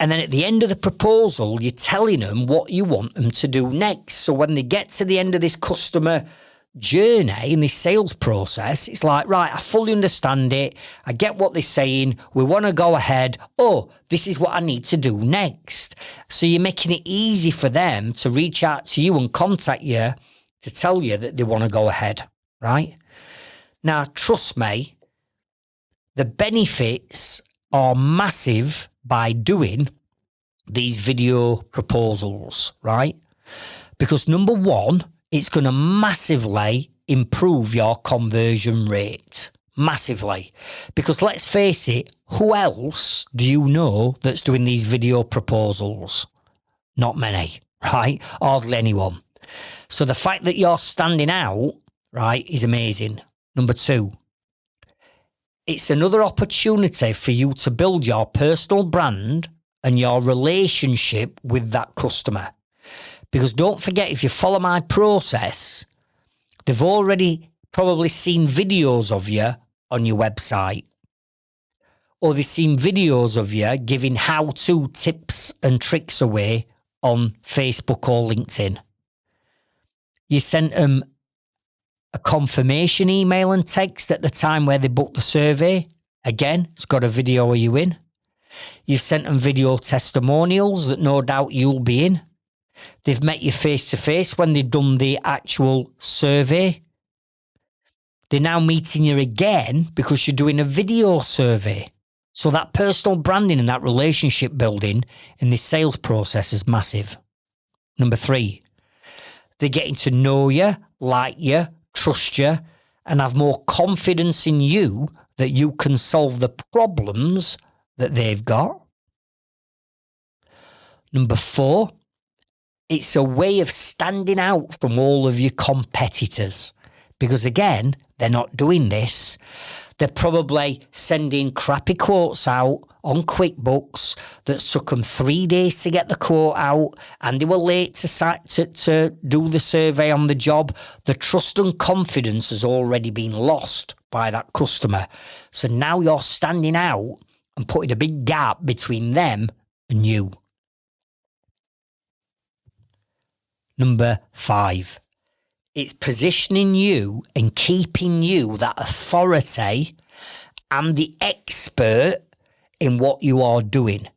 And then at the end of the proposal, you're telling them what you want them to do next. So when they get to the end of this customer journey in this sales process, it's like, right, I fully understand it. I get what they're saying. We want to go ahead. Oh, this is what I need to do next. So you're making it easy for them to reach out to you and contact you to tell you that they want to go ahead, right? Now, trust me, the benefits are massive by doing these video proposals, right? Because number one, it's going to massively improve your conversion rate. Massively. Because let's face it, who else do you know that's doing these video proposals? Not many, right? Hardly anyone. So the fact that you're standing out, right, is amazing. Number two, it's another opportunity for you to build your personal brand and your relationship with that customer. Because don't forget, if you follow my process, they've already probably seen videos of you on your website. Or they've seen videos of you giving how-to tips and tricks away on Facebook or LinkedIn. You sent them a confirmation email and text at the time where they booked the survey. Again, it's got a video of you in. You've sent them video testimonials that no doubt you'll be in. They've met you face-to-face when they've done the actual survey. They're now meeting you again because you're doing a video survey. So that personal branding and that relationship building in this sales process is massive. Number three, they're getting to know you, like you, trust you, and have more confidence in you that you can solve the problems that they've got. Number four, it's a way of standing out from all of your competitors. Because again, they're not doing this. They're probably sending crappy quotes out on QuickBooks that took them 3 days to get the quote out, and they were late to do the survey on the job. The trust and confidence has already been lost by that customer. So now you're standing out and putting a big gap between them and you. Number five, it's positioning you and keeping you that authority and the expert in what you are doing,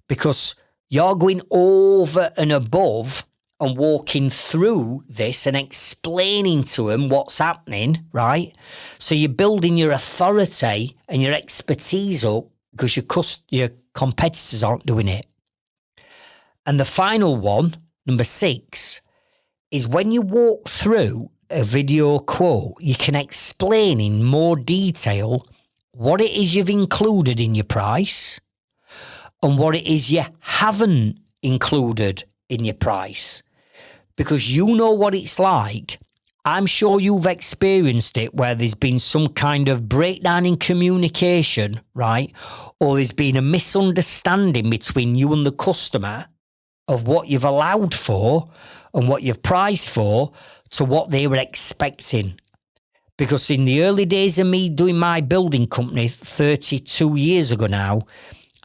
because you're going over and above and walking through this and explaining to them what's happening, right? So you're building your authority and your expertise up because your competitors aren't doing it. And the final one, number six, is when you walk through a video quote, you can explain in more detail what it is you've included in your price and what it is you haven't included in your price. Because you know what it's like. I'm sure you've experienced it where there's been some kind of breakdown in communication, right? Or there's been a misunderstanding between you and the customer of what you've allowed for and what you've priced for to what they were expecting. Because in the early days of me doing my building company 32 years ago now,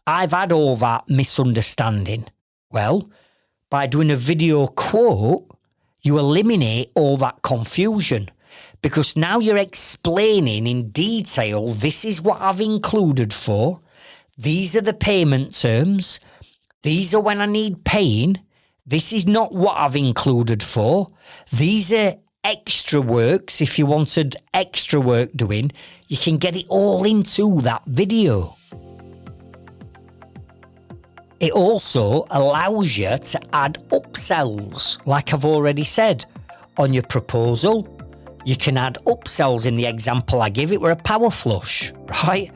I've had all that misunderstanding. Well, by doing a video quote, you eliminate all that confusion, because now you're explaining in detail, this is what I've included for, these are the payment terms, these are when I need paying, this is not what I've included for, these are extra works. If you wanted extra work doing, you can get it all into that video. It also allows you to add upsells, like I've already said. On your proposal, you can add upsells. In the example I give, it were a power flush, right?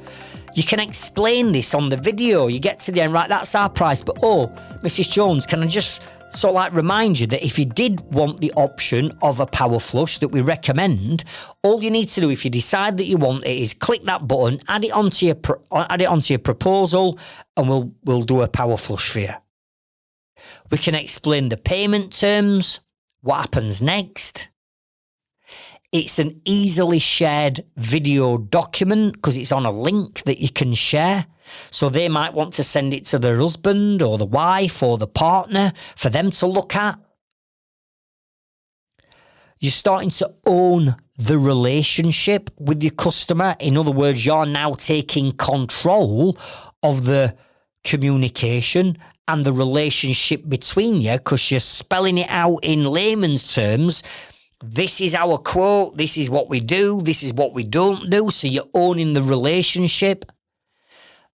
You can explain this on the video. You get to the end, right, that's our price, but oh, Mrs. Jones, can I just sort of like remind you that if you did want the option of a power flush that we recommend, all you need to do if you decide that you want it is click that button, add it onto your proposal, and we'll do a power flush for you. We can explain the payment terms, what happens next. It's an easily shared video document because it's on a link that you can share. So they might want to send it to their husband or the wife or the partner for them to look at. You're starting to own the relationship with your customer. In other words, you're now taking control of the communication and the relationship between you because you're spelling it out in layman's terms. This is our quote, this is what we do, this is what we don't do. So you're owning the relationship.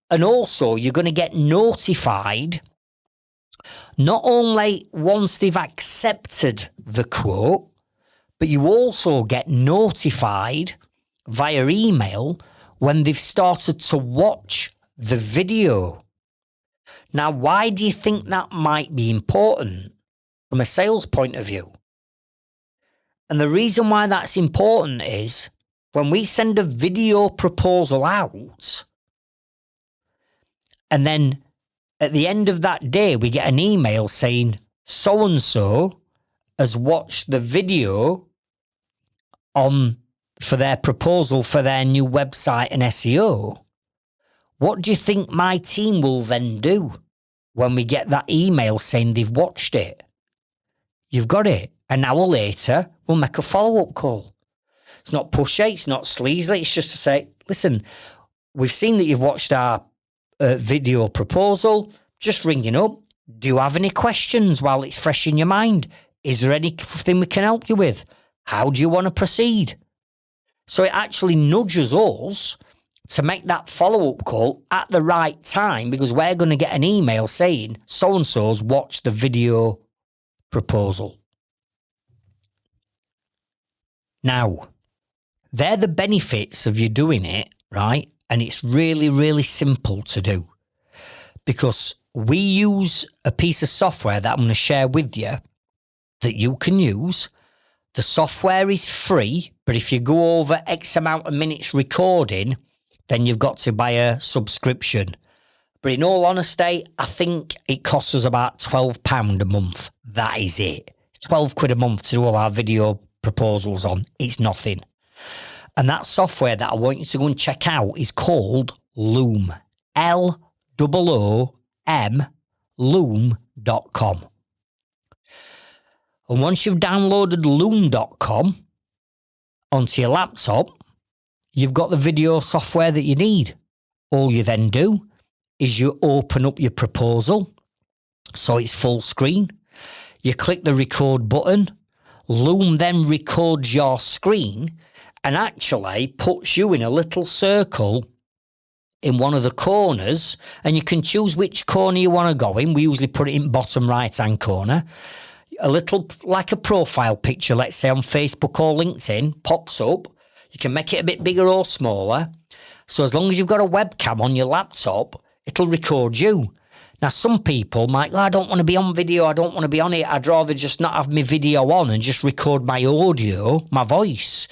And also, you're going to get notified not only once they've accepted the quote, but you also get notified via email when they've started to watch the video. Now, why do you think that might be important from a sales point of view? And the reason why that's important is when we send a video proposal out, and then at the end of that day, we get an email saying, so-and-so has watched the video for their proposal for their new website and SEO. What do you think my team will then do when we get that email saying they've watched it? You've got it. An hour later, we'll make a follow-up call. It's not pushy, it's not sleazy, it's just to say, listen, we've seen that you've watched our video proposal, just ringing up. Do you have any questions while it's fresh in your mind? Is there anything we can help you with? How do you want to proceed? So it actually nudges us to make that follow-up call at the right time because we're going to get an email saying so-and-so's watched the video proposal. Now, they're the benefits of you doing it, right? And it's really, really simple to do because we use a piece of software that I'm going to share with you that you can use. The software is free, but if you go over X amount of minutes recording, then you've got to buy a subscription. But in all honesty, I think it costs us about £12 a month. That is it. It's £12 a month to do all our video proposals on. It's nothing. And that software that I want you to go and check out is called Loom. Loom, loom.com. And once you've downloaded loom.com onto your laptop, you've got the video software that you need. All you then do is you open up your proposal so it's full screen. You click the record button. Loom then records your screen and actually puts you in a little circle in one of the corners, and you can choose which corner you want to go in. We usually put it in bottom right-hand corner. A little, like a profile picture, let's say on Facebook or LinkedIn, pops up. You can make it a bit bigger or smaller. So as long as you've got a webcam on your laptop, it'll record you. Now, some people might go, I don't want to be on video, I don't want to be on it, I'd rather just not have my video on and just record my audio, my voice.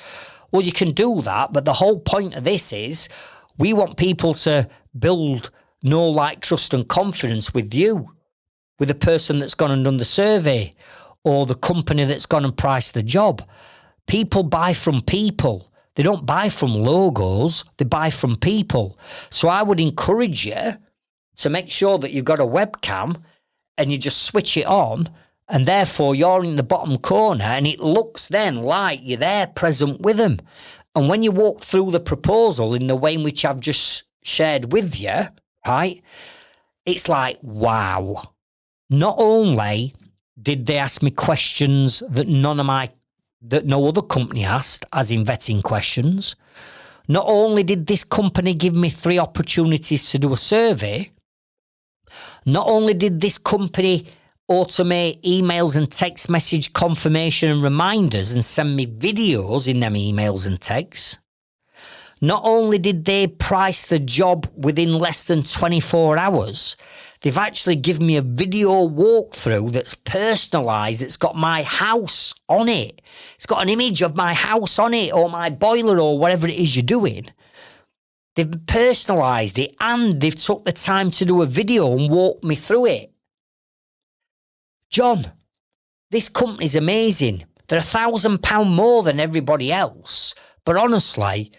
Well, you can do that, but the whole point of this is we want people to build know, like, trust and confidence with you, with the person that's gone and done the survey or the company that's gone and priced the job. People buy from people. They don't buy from logos, they buy from people. So I would encourage you to make sure that you've got a webcam and you just switch it on, and therefore you're in the bottom corner and it looks then like you're there present with them. And when you walk through the proposal in the way in which I've just shared with you, right, it's like, wow. Not only did they ask me questions that no other company asked, as in vetting questions, not only did this company give me 3 opportunities to do a survey, not only did this company automate emails and text message confirmation and reminders and send me videos in them emails and texts, not only did they price the job within less than 24 hours, they've actually given me a video walkthrough that's personalised. It's got my house on it. It's got an image of my house on it, or my boiler, or whatever it is you're doing. They've personalised it, and they've took the time to do a video and walk me through it. John, this company's amazing. They're £1,000 more than everybody else. But honestly,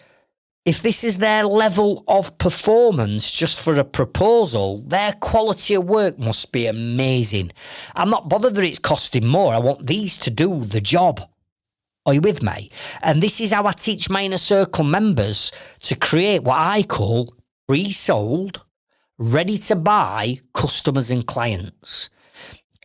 if this is their level of performance just for a proposal, their quality of work must be amazing. I'm not bothered that it's costing more. I want these to do the job. Are you with me? And this is how I teach my Inner Circle members to create what I call pre-sold, ready-to-buy customers and clients.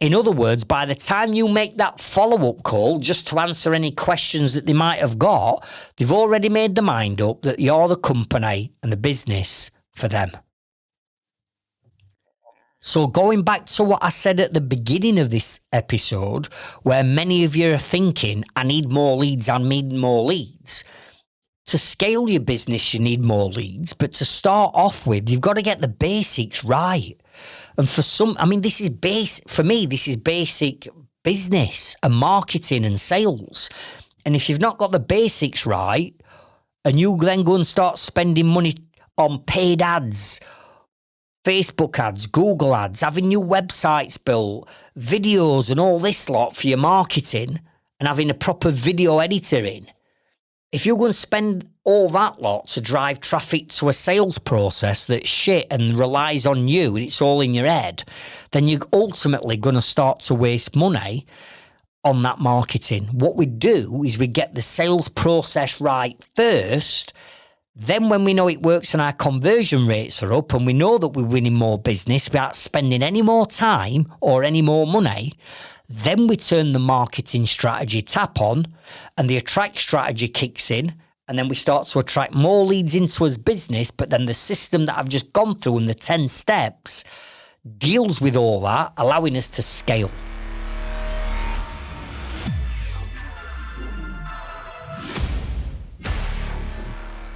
In other words, by the time you make that follow-up call just to answer any questions that they might have got, they've already made their mind up that you're the company and the business for them. So going back to what I said at the beginning of this episode, where many of you are thinking, I need more leads, I need more leads. To scale your business, you need more leads. But to start off with, you've got to get the basics right. And for some, I mean, this is basic business and marketing and sales. And if you've not got the basics right, and you then go and start spending money on paid ads, Facebook ads, Google ads, having new websites built, videos and all this lot for your marketing, and having a proper video editor in, if you're going to spend all that lot to drive traffic to a sales process that's shit and relies on you and it's all in your head, then you're ultimately going to start to waste money on that marketing. What we do is we get the sales process right first. Then when we know it works and our conversion rates are up and we know that we're winning more business without spending any more time or any more money, then we turn the marketing strategy tap on and the attract strategy kicks in, and then we start to attract more leads into us business. But then the system that I've just gone through and the 10 steps deals with all that, allowing us to scale.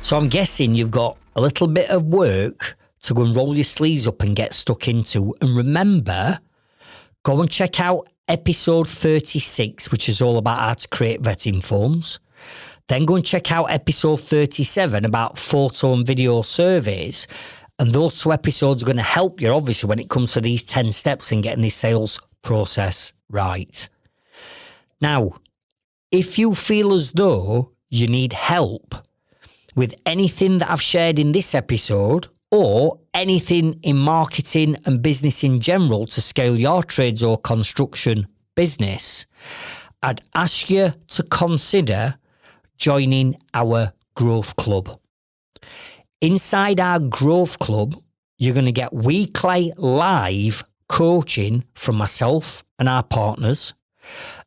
So I'm guessing you've got a little bit of work to go and roll your sleeves up and get stuck into. And remember, go and check out episode 36, which is all about how to create vetting forms. Then go and check out episode 37 about photo and video surveys. And those 2 episodes are going to help you, obviously, when it comes to these 10 steps in getting this sales process right. Now, if you feel as though you need help with anything that I've shared in this episode, or anything in marketing and business in general to scale your trades or construction business, I'd ask you to consider joining our Growth Club. Inside our Growth Club, you're going to get weekly live coaching from myself and our partners,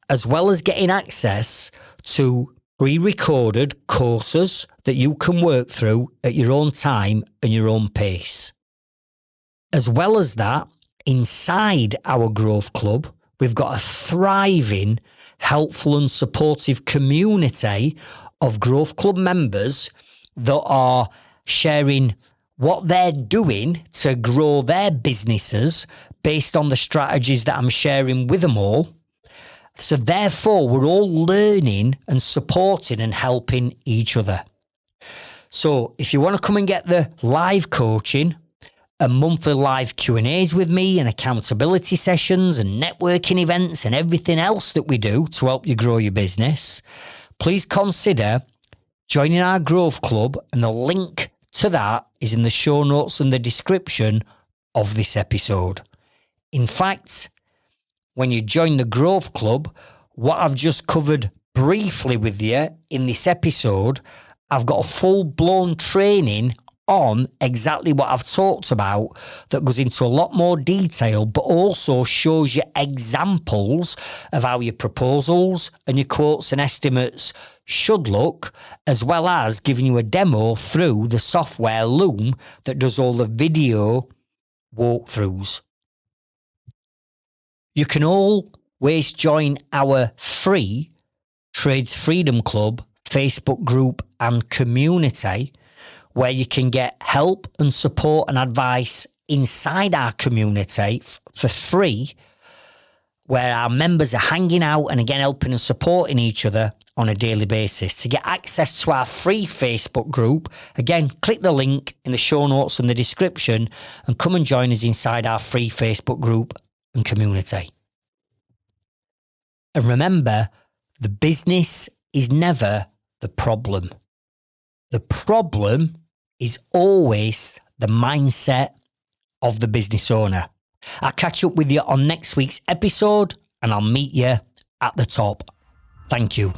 as well as getting access to pre-recorded courses that you can work through at your own time and your own pace. As well as that, inside our Growth Club, we've got a thriving, helpful and supportive community of Growth Club members that are sharing what they're doing to grow their businesses based on the strategies that I'm sharing with them all. So therefore, we're all learning and supporting and helping each other. So if you want to come and get the live coaching and monthly live Q&As with me and accountability sessions and networking events and everything else that we do to help you grow your business, please consider joining our Growth Club, and the link to that is in the show notes and the description of this episode. In fact, when you join the Growth Club, what I've just covered briefly with you in this episode, I've got a full-blown training on exactly what I've talked about that goes into a lot more detail, but also shows you examples of how your proposals and your quotes and estimates should look, as well as giving you a demo through the software Loom that does all the video walkthroughs. You can always join our free Trades Freedom Club Facebook group and community, where you can get help and support and advice inside our community for free, where our members are hanging out and again helping and supporting each other on a daily basis. To get access to our free Facebook group, again, click the link in the show notes and the description and come and join us inside our free Facebook group and community. And remember, the business is never the problem. The problem is always the mindset of the business owner. I'll catch up with you on next week's episode, and I'll meet you at the top. Thank you.